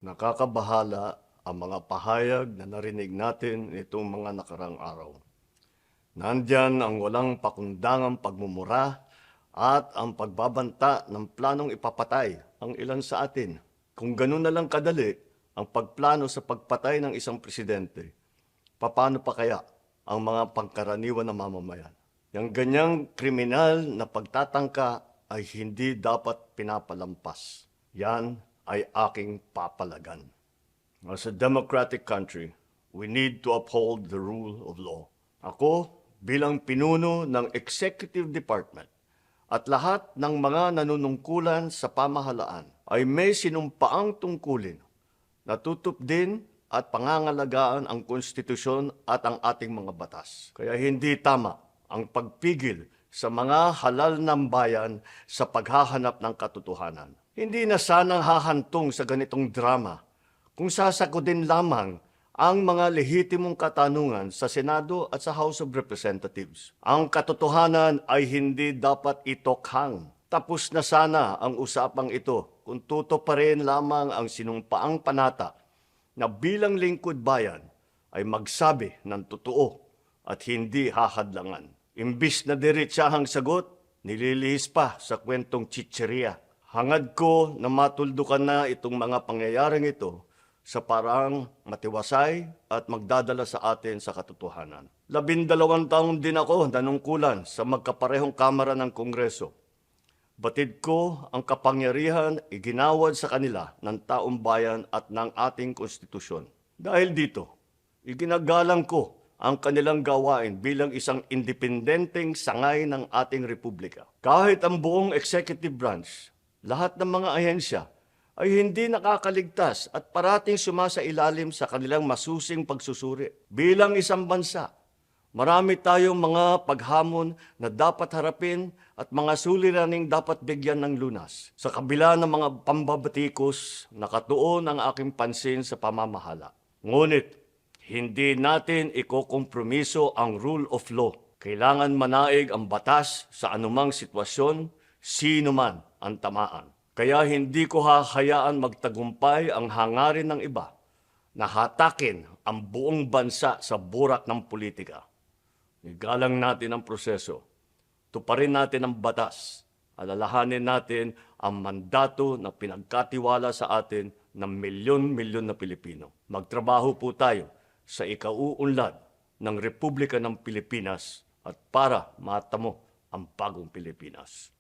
Nakakabahala ang mga pahayag na narinig natin nitong mga nakarang araw. Nandyan ang walang pakundangang pagmumura at ang pagbabanta ng planong ipapatay ang ilan sa atin. Kung ganun na lang kadali ang pagplano sa pagpatay ng isang presidente, paano pa kaya ang mga pangkaraniwan na mamamayan? Yang ganyang kriminal na pagtatangka ay hindi dapat pinapalampas. Yan ay aking papalagan. As a democratic country, we need to uphold the rule of law. Ako, bilang pinuno ng Executive Department at lahat ng mga nanunungkulan sa pamahalaan ay may sinumpaang tungkulin na tutupdin at pangangalagaan ang konstitusyon at ang ating mga batas. Kaya hindi tama ang pagpigil sa mga halal ng bayan sa paghahanap ng katotohanan. Hindi na sanang hahantong sa ganitong drama kung sasagutin lamang ang mga lehitimong katanungan sa Senado at sa House of Representatives. Ang katotohanan ay hindi dapat itokhang. Tapos na sana ang usapang ito kung tutuparin lamang ang sinumpaang panata na bilang lingkod bayan ay magsabi ng totoo at hindi hahadlangan. Imbis na diretsahang sagot, nililihis pa sa kwentong chicheria. Hangad ko na matuldukan na itong mga pangyayaring ito sa paraang matiwasay at magdadala sa atin sa katotohanan. 12 taon din ako nanungkulan sa magkaparehong kamara ng Kongreso. Batid ko ang kapangyarihan iginawad sa kanila ng taong bayan at ng ating konstitusyon. Dahil dito, iginagalang ko ang kanilang gawain bilang isang independenteng sangay ng ating republika. Kahit ang buong executive branch, lahat ng mga ahensya ay hindi nakakaligtas at parating sumasailalim sa kanilang masusing pagsusuri. Bilang isang bansa, marami tayong mga paghamon na dapat harapin at mga suliraning dapat bigyan ng lunas. Sa kabila ng mga pambabatikos, nakatuon ang aking pansin sa pamamahala. Ngunit, hindi natin ikokompromiso ang rule of law. Kailangan manaig ang batas sa anumang sitwasyon, sino man ang tamaan. Kaya hindi ko hahayaan magtagumpay ang hangarin ng iba na hatakin ang buong bansa sa burak ng politika. Igalang natin ang proseso. Tuparin natin ang batas. Alalahanin natin ang mandato na pinagkatiwala sa atin ng milyon-milyon na Pilipino. Magtrabaho po tayo sa ikauunlad ng Republika ng Pilipinas at para matamo ang bagong Pilipinas.